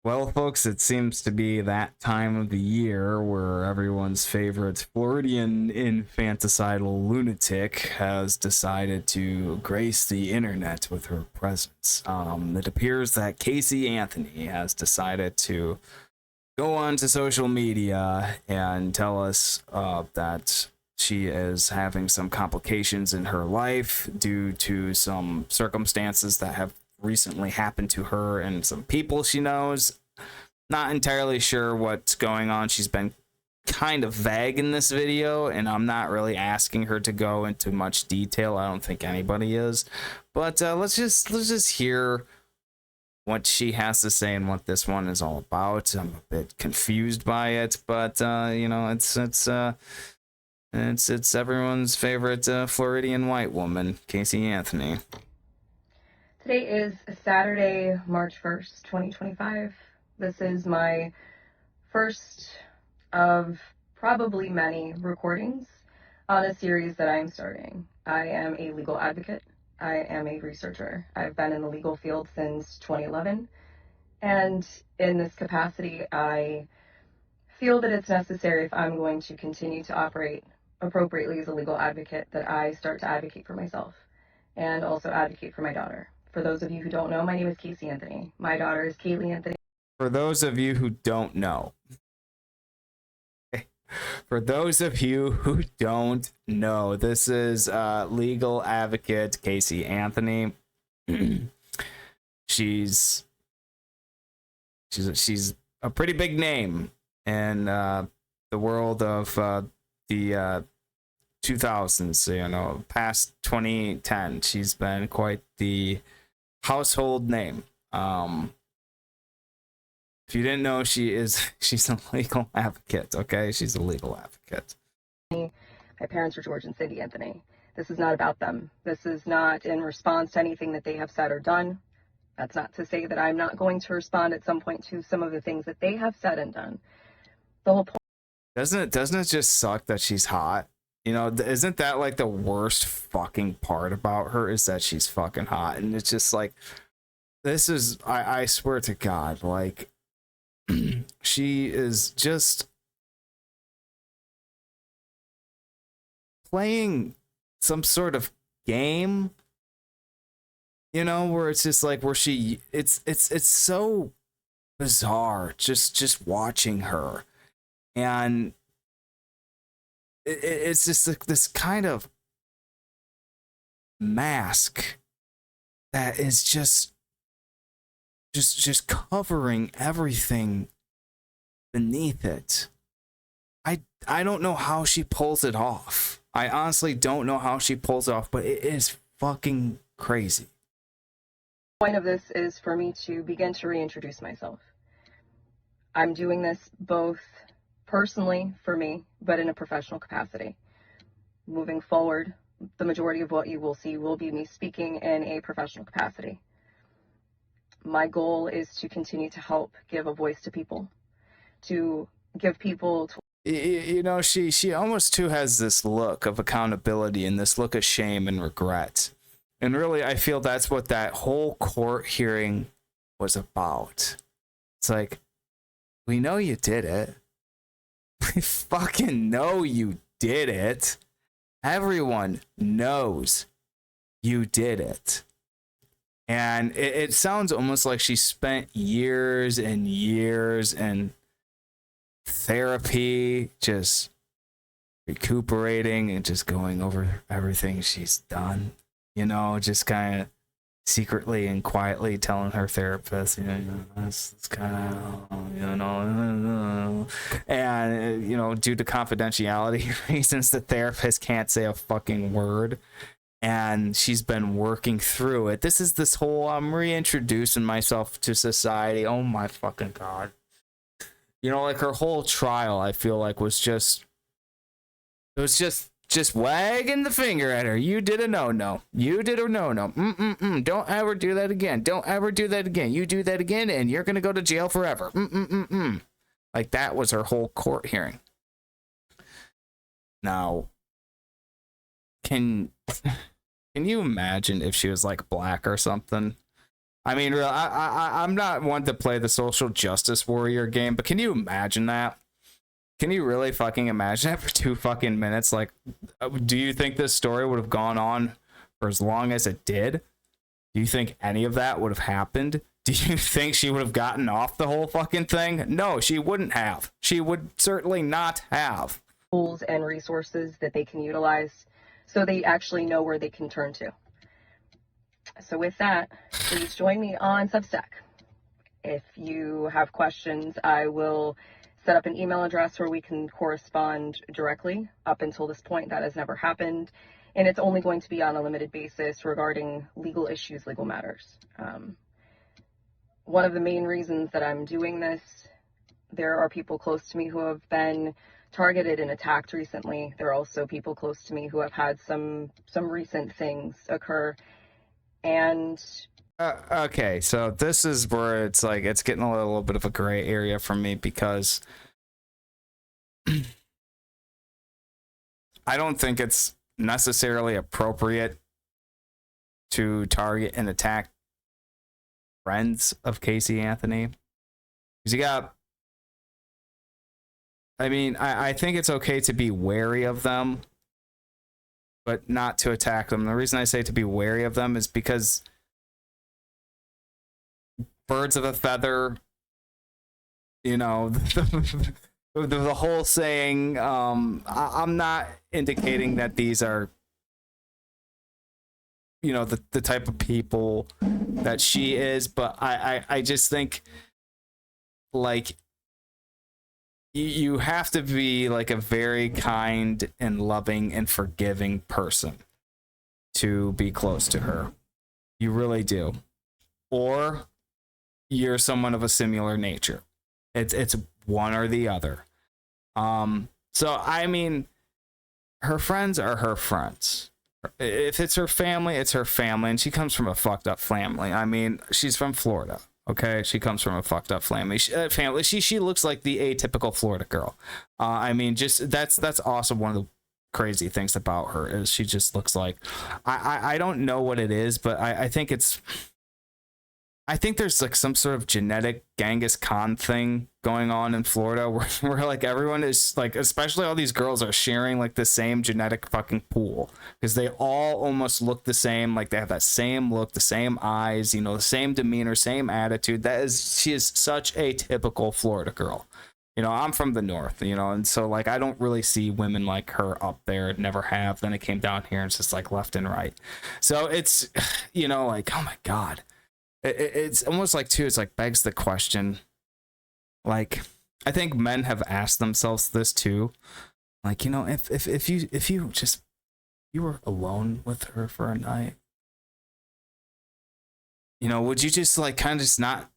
Well, folks, it seems to be that time of the year where everyone's favorite Floridian infanticidal lunatic has decided to grace the internet with her presence. It appears that Casey Anthony has decided to go on to social media and tell us that she is having some complications in her life due to some circumstances that have recently happened to her and some people she knows. Not entirely sure what's going on. She's been kind of vague in this video, and I'm not really asking her to go into much detail. I don't think anybody is. But let's just hear what she has to say and what this one is all about. I'm a bit confused by it, but it's everyone's favorite Floridian white woman, Casey Anthony. Today is Saturday, March 1st, 2025. This is my first of probably many recordings on a series that I am starting. I am a legal advocate. I am a researcher. I've been in the legal field since 2011. And in this capacity, I feel that it's necessary, if I'm going to continue to operate appropriately as a legal advocate, that I start to advocate for myself and also advocate for my daughter. For those of you who don't know, my name is Casey Anthony. My daughter is Kaylee Anthony. For those of you who don't know, this is legal advocate Casey Anthony. she's a pretty big name in the world of the 2000s, past 2010. She's been quite the household name. If you didn't know, she's a legal advocate. Okay, she's a legal advocate. My parents are George and Cindy Anthony. This is not about them. This is not in response to anything that they have said or done. That's not to say that I'm not going to respond at some point to some of the things that they have said and done. The whole point. Doesn't it just suck that she's hot? Isn't that like the worst fucking part about her, is that she's fucking hot? And it's just like, this is, I swear to God, like, she is just playing some sort of game, where it's just like, it's so bizarre just watching her. And it's just like this kind of mask that is just covering everything beneath it. I don't know how she pulls it off. I honestly don't know how she pulls it off, but it is fucking crazy. The point of this is for me to begin to reintroduce myself. I'm doing this both personally for me, but in a professional capacity. Moving forward, the majority of what you will see will be me speaking in a professional capacity. My goal is to continue to help give a voice to people, to give people she almost too has this look of accountability and this look of shame and regret. And really, I feel that's what that whole court hearing was about. It's like, we know you did it. We fucking know you did it. Everyone knows you did it. And it sounds almost like she spent years and years in therapy, just recuperating and just going over everything she's done. Just kind of secretly and quietly telling her therapist, that's kind of, and, due to confidentiality reasons, the therapist can't say a fucking word. And she's been working through it. This is this whole, I'm reintroducing myself to society. Oh my fucking God. Like her whole trial, I feel like was just wagging the finger at her. You did a no. You did a no. Don't ever do that again. Don't ever do that again. You do that again and you're going to go to jail forever. Like that was her whole court hearing. Now, can you imagine if she was like black or something? I mean, I'm not one to play the social justice warrior game, but can you imagine that? Can you really fucking imagine that for 2 fucking minutes? Like, do you think this story would have gone on for as long as it did? Do you think any of that would have happened? Do you think she would have gotten off the whole fucking thing? No, she wouldn't have. She would certainly not have. Tools and resources that they can utilize so they actually know where they can turn to. So with that, please join me on Substack. If you have questions, I will set up an email address where we can correspond directly. Up until this point, that has never happened. And it's only going to be on a limited basis regarding legal issues, legal matters. One of the main reasons that I'm doing this, there are people close to me who have been targeted and attacked recently. There are also people close to me who have had some recent things occur. And okay, so this is where it's like it's getting a little bit of a gray area for me, because I don't think it's necessarily appropriate to target and attack friends of Casey Anthony. Because you got, I mean, I think it's okay to be wary of them, but not to attack them. The reason I say to be wary of them is because birds of a feather, you know, the whole saying, I'm not indicating that these are, you know, the type of people that she is, but I just think, like, you have to be like a very kind and loving and forgiving person to be close to her. You really do. Or you're someone of a similar nature. It's one or the other. So I mean, her friends are her friends. If it's her family, it's her family, and she comes from a fucked up family. I mean, she's from Florida. Okay, she comes from a fucked up family. She looks like the atypical Florida girl. I mean, just that's also one of the crazy things about her is she just looks like, I don't know what it is, but I think there's like some sort of genetic Genghis Khan thing going on in Florida where like everyone is like, especially all these girls are sharing like the same genetic fucking pool because they all almost look the same. Like they have that same look, the same eyes, you know, the same demeanor, same attitude. She is such a typical Florida girl. You know, I'm from the north, you know, and so like I don't really see women like her up there. Never have. Then it came down here and it's just like left and right. So it's, you know, like, oh my God. It's almost like too, it's like begs the question. Like, I think men have asked themselves this too. Like, you know, if you were alone with her for a night, you know, would you just like kind of just not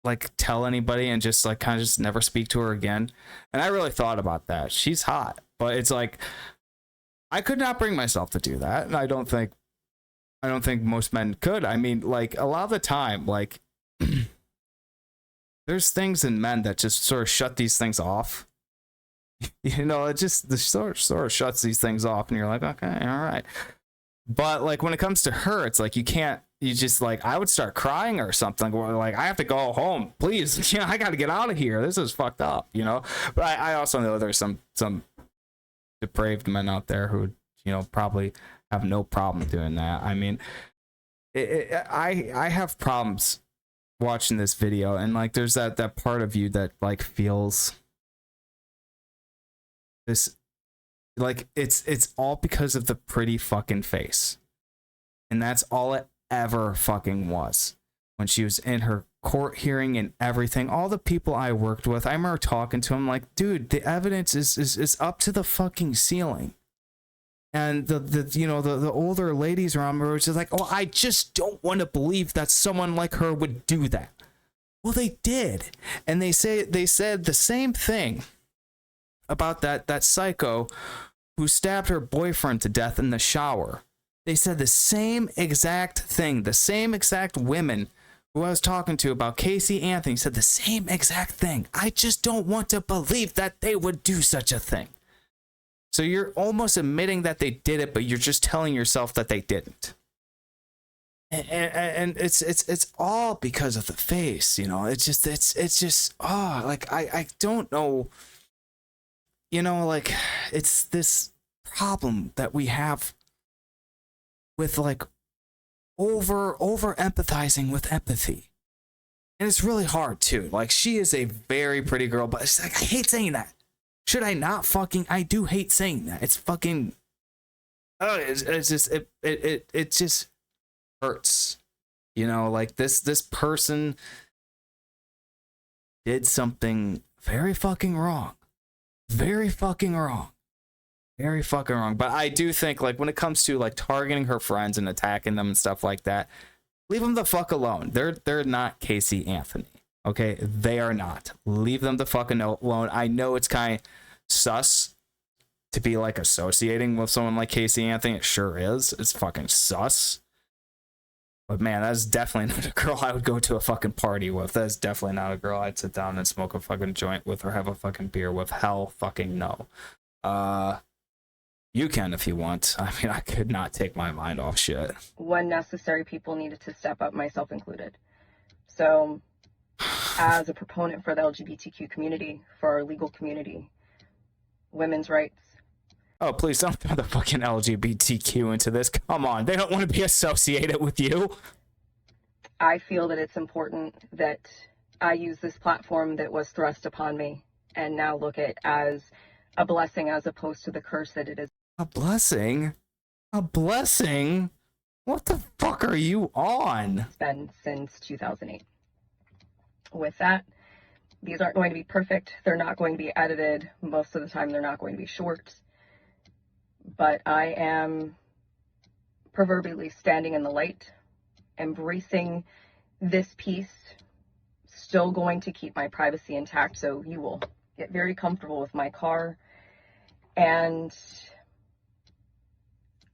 like tell anybody and just like kind of just never speak to her again? And I really thought about that. She's hot, but it's like I could not bring myself to do that, and I don't think most men could. I mean, like a lot of the time, like there's things in men that just sort of shut these things off. You know, it just sort of shuts these things off, and you're like, okay, all right. But like when it comes to her, it's like you just like I would start crying or something. Or like I have to go home, please. You know, I got to get out of here. This is fucked up. You know, but I also know there's some depraved men out there who, you know, probably have no problem doing that. I mean, I have problems watching this video, and like there's that part of you that like feels this, like it's all because of the pretty fucking face, and that's all it ever fucking was. When she was in her court hearing and everything, all the people I worked with, I remember talking to them like, dude, the evidence is up to the fucking ceiling. And the older ladies around me were just like, oh, I just don't want to believe that someone like her would do that. Well, they did. And they said the same thing about that psycho who stabbed her boyfriend to death in the shower. They said the same exact thing. The same exact women who I was talking to about Casey Anthony said the same exact thing. I just don't want to believe that they would do such a thing. So you're almost admitting that they did it, but you're just telling yourself that they didn't. and it's all because of the face, you know. It's just like I don't know, you know, like it's this problem that we have with like over empathizing with empathy. And it's really hard too. Like she is a very pretty girl, but it's like I hate saying that. Should I not fucking I do hate saying that. It's fucking it's just it just hurts. You know, like this person did something very fucking wrong. Very fucking wrong. Very fucking wrong. But I do think like when it comes to like targeting her friends and attacking them and stuff like that, leave them the fuck alone. They're not Casey Anthony. Okay? They are not. Leave them the fucking alone. I know it's kind of sus to be like associating with someone like Casey Anthony. It sure is. It's fucking sus. But man, that's definitely not a girl I would go to a fucking party with. That's definitely not a girl I'd sit down and smoke a fucking joint with or have a fucking beer with. Hell fucking no. You can if you want. I mean, I could not take my mind off shit. When necessary, people needed to step up, myself included. So, as a proponent for the LGBTQ community, for our legal community, women's rights. Oh, please don't throw the fucking LGBTQ into this. Come on. They don't want to be associated with you. I feel that it's important that I use this platform that was thrust upon me and now look at as a blessing as opposed to the curse that it is. A blessing? A blessing? What the fuck are you on? It's been since 2008. With that, these aren't going to be perfect. They're not going to be edited. Most of the time, they're not going to be short. But I am proverbially standing in the light, embracing this piece, still going to keep my privacy intact. So you will get very comfortable with my car. And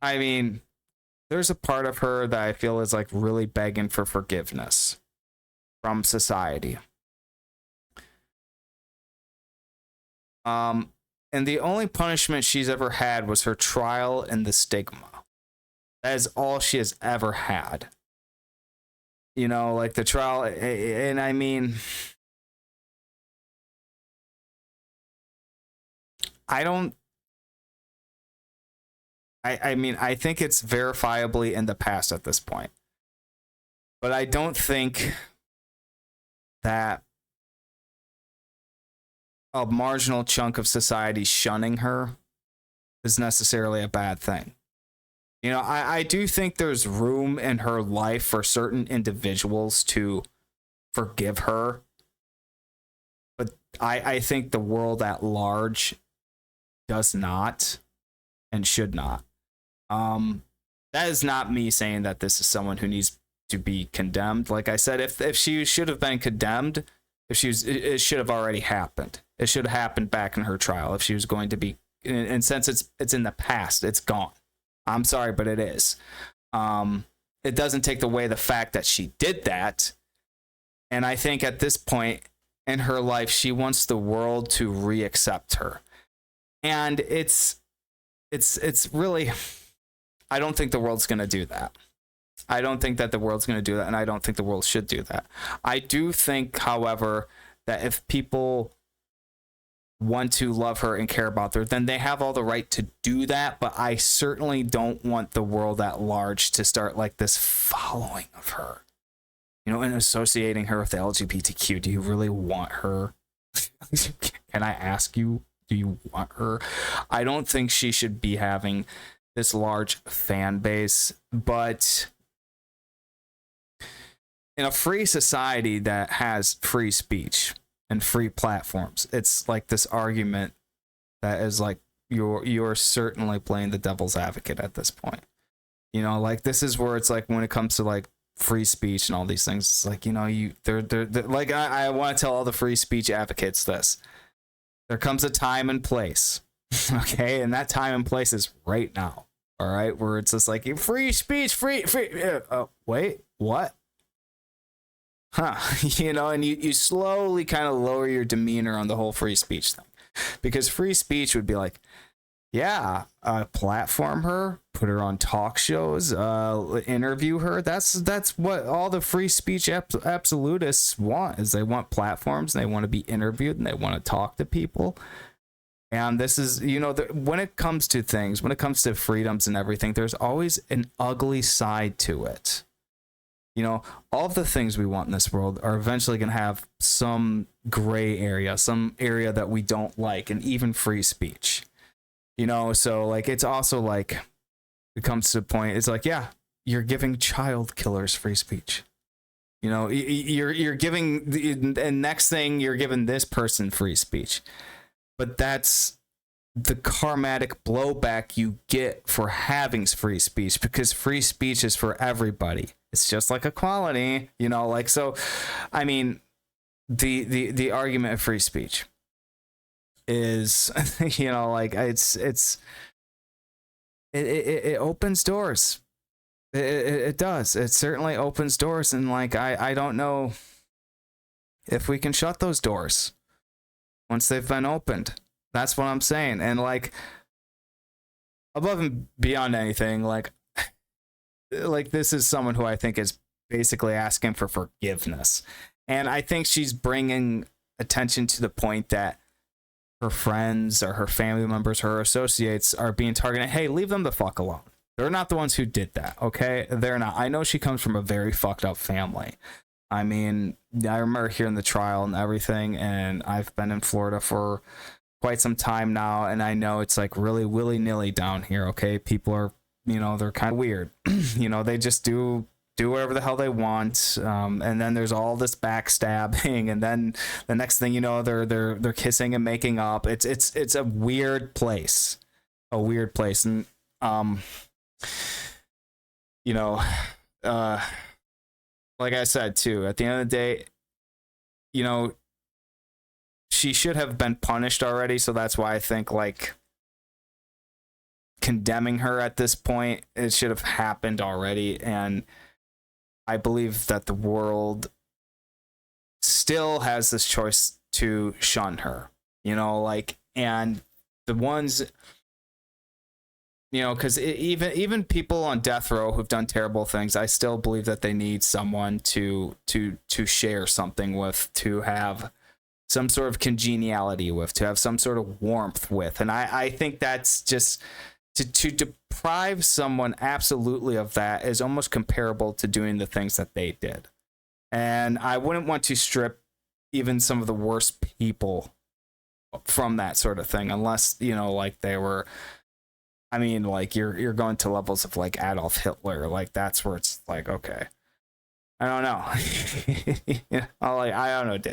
I mean, there's a part of her that I feel is like really begging for forgiveness from society. And the only punishment she's ever had was her trial and the stigma. That is all she has ever had. You know, like the trial, and I mean, I mean, I think it's verifiably in the past at this point. But I don't think that a marginal chunk of society shunning her is necessarily a bad thing. You know, I do think there's room in her life for certain individuals to forgive her. But I think the world at large does not and should not. That is not me saying that this is someone who needs to be condemned. Like I said, if she should have been condemned, it should have already happened. It should have happened back in her trial if she was going to be, and since it's in the past, it's gone. I'm sorry, but it is. It doesn't take away the fact that she did that. And I think at this point in her life, she wants the world to reaccept her. And it's really, I don't think the world's going to do that. I don't think that the world's going to do that, and I don't think the world should do that. I do think, however, that if people want to love her and care about her, then they have all the right to do that, but I certainly don't want the world at large to start like this following of her, you know, and associating her with the LGBTQ. Do you really want her? Can I ask you, do you want her? I don't think she should be having this large fan base, but in a free society that has free speech and free platforms, it's like this argument that is like you're certainly playing the devil's advocate at this point. You know, like this is where it's like when it comes to like free speech and all these things, it's like, you know, they're like I want to tell all the free speech advocates this. There comes a time and place, okay, and that time and place is right now. All right, where it's just like free speech, free. Wait, what? Huh? You know, and you slowly kind of lower your demeanor on the whole free speech thing, because free speech would be like, yeah, platform her, put her on talk shows, interview her. That's what all the free speech absolutists want, is they want platforms, and they want to be interviewed, and they want to talk to people. And this is, when it comes to things, when it comes to freedoms and everything, there's always an ugly side to it. All of the things we want in this world are eventually going to have some gray area, some area that we don't like, and even free speech. So like, it's also like, it comes to a point, it's like, yeah, you're giving child killers free speech. You're giving and next thing, you're giving this person free speech. But that's the karmatic blowback you get for having free speech, because free speech is for everybody. It's just like equality, so I mean, the argument of free speech is, like, it opens doors. It does. It certainly opens doors, and like, I don't know if we can shut those doors once they've been opened. That's what I'm saying. And like, above and beyond anything, like this is someone who I think is basically asking for forgiveness. And I think she's bringing attention to the point that her friends or her family members, her associates, are being targeted. Hey, leave them the fuck alone. They're not the ones who did that, okay? They're not. I know she comes from a very fucked up family. I mean, I remember hearing the trial and everything, and I've been in Florida for quite some time now, and I know it's like really willy-nilly down here, okay? People are, they're kind of weird. They just do whatever the hell they want, and then there's all this backstabbing, and then the next thing you know, they're kissing and making up. It's a weird place. And like I said too, at the end of the day, she should have been punished already. So that's why I think, like, condemning her at this point, it should have happened already. And I believe that the world still has this choice to shun her, and the ones, because even people on death row who've done terrible things, I still believe that they need someone to share something with, to have some sort of congeniality with, to have some sort of warmth with. And I think that's just, to deprive someone absolutely of that is almost comparable to doing the things that they did. And I wouldn't want to strip even some of the worst people from that sort of thing, unless, like, they were, I mean, like, you're going to levels of like Adolf Hitler. Like, that's where it's like, okay, I don't know. I don't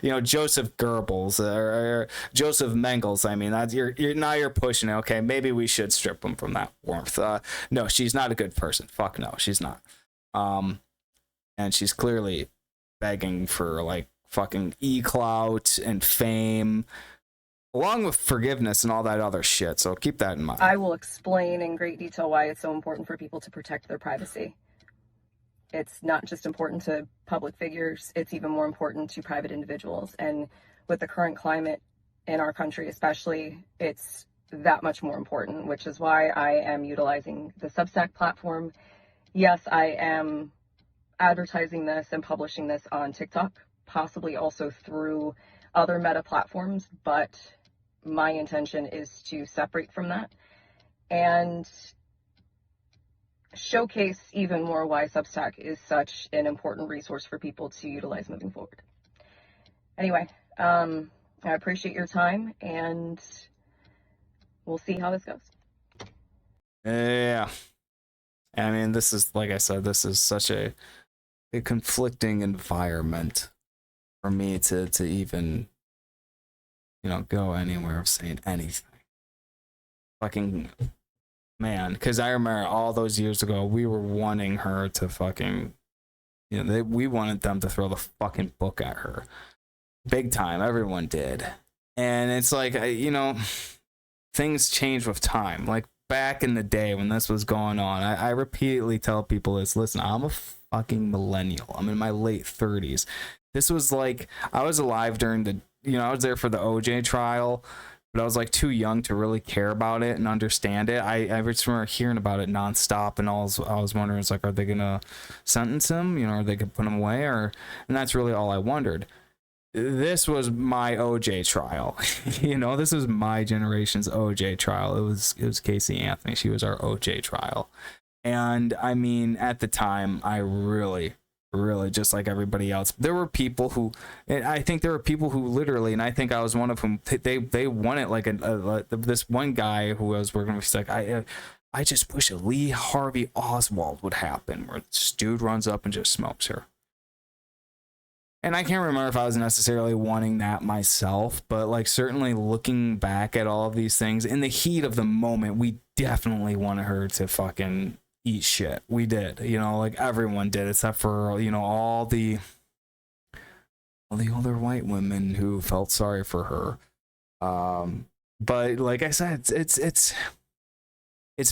know. Joseph Goebbels or Joseph Mengele. I mean, that's you're pushing it. Okay, maybe we should strip him from that warmth. No, she's not a good person. Fuck no, she's not. And she's clearly begging for like fucking e-clout and fame, along with forgiveness and all that other shit. So keep that in mind. I will explain in great detail why it's so important for people to protect their privacy. It's not just important to public figures, it's even more important to private individuals. And with the current climate in our country especially, it's that much more important, which is why I am utilizing the Substack platform. Yes, I am advertising this and publishing this on TikTok, possibly also through other meta platforms, but my intention is to separate from that and showcase even more why Substack is such an important resource for people to utilize moving forward. Anyway, I appreciate your time, and we'll see how this goes. Yeah. I mean, this is, like I said, this is such a conflicting environment for me to even, go anywhere of saying anything. Fucking man, because I remember all those years ago, we were wanting her to fucking, we wanted them to throw the fucking book at her. Big time, everyone did. And it's like, things change with time. Like, back in the day when this was going on, I repeatedly tell people this, listen, I'm a fucking millennial. I'm in my late 30s. This was like, I was alive during the, I was there for the OJ trial, but I was like too young to really care about it and understand it. I just remember hearing about it nonstop, and I was wondering, it's like, are they gonna sentence him? You know, are they gonna put him away? And that's really all I wondered. This was my OJ trial. You know, this was my generation's OJ trial. It was Casey Anthony. She was our OJ trial. And I mean, at the time, I really, just like everybody else, there were people who, and I think there were people who literally, and I think I was one of whom, they won it like this one guy who I was working with. He's like, I just wish a Lee Harvey Oswald would happen, where this dude runs up and just smokes her. And I can't remember if I was necessarily wanting that myself, but like certainly looking back at all of these things in the heat of the moment, we definitely wanted her to fucking eat shit. We did, you know, like everyone did, except for, you know, all the older white women who felt sorry for her. But like I said, it's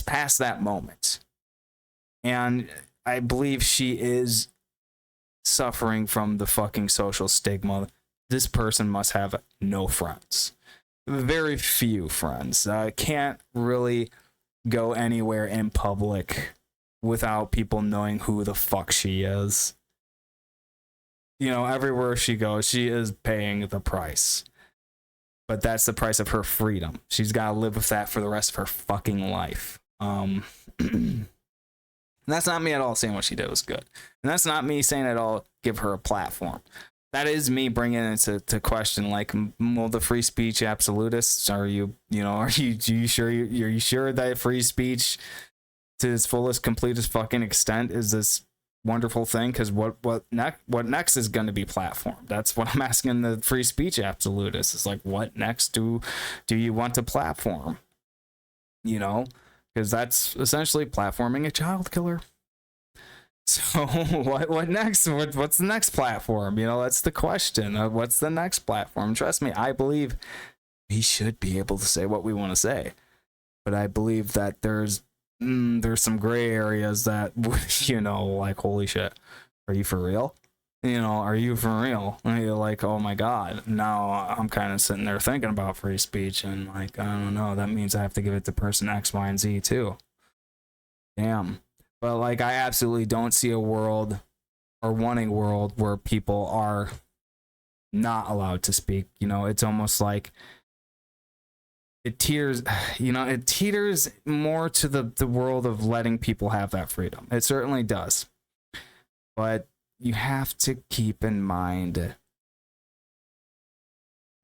past that moment, and I believe she is suffering from the fucking social stigma. This person must have no friends, very few friends. Can't really go anywhere in public without people knowing who the fuck she is. You know, everywhere she goes, she is paying the price. But that's the price of her freedom. She's got to live with that for the rest of her fucking life. And that's not me at all saying what she did was good. And that's not me saying at all give her a platform. That is me bringing it to question, like, well, the free speech absolutists, are you sure that free speech to its fullest, completest fucking extent is this wonderful thing? Because what next is going to be platformed? That's what I'm asking the free speech absolutists. It's like, what next do you want to platform? You know, because that's essentially platforming a child killer. So what next? What's the next platform? You know, that's the question. What's the next platform? Trust me, I believe we should be able to say what we want to say, but I believe that there's some gray areas that, you know, like, holy shit, are you for real? You know, are you for real? And you're like, oh my god. Now I'm kind of sitting there thinking about free speech, and like, I don't know, that means I have to give it to person X, Y, and Z too. Damn. But like, I absolutely don't see a world, or wanting world, where people are not allowed to speak. You know, it's almost like it teeters more to the world of letting people have that freedom. It certainly does. But you have to keep in mind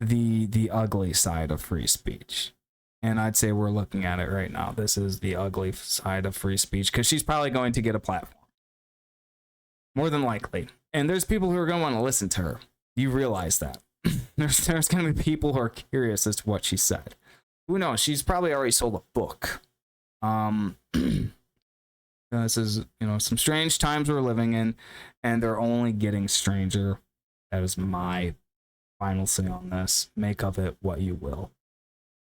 the ugly side of free speech. And I'd say we're looking at it right now. This is the ugly side of free speech, because she's probably going to get a platform. More than likely. And there's people who are going to want to listen to her. You realize that. There's going to be people who are curious as to what she said. Who knows? She's probably already sold a book. This is, you know, some strange times we're living in, and they're only getting stranger. That is my final say on this. Make of it what you will.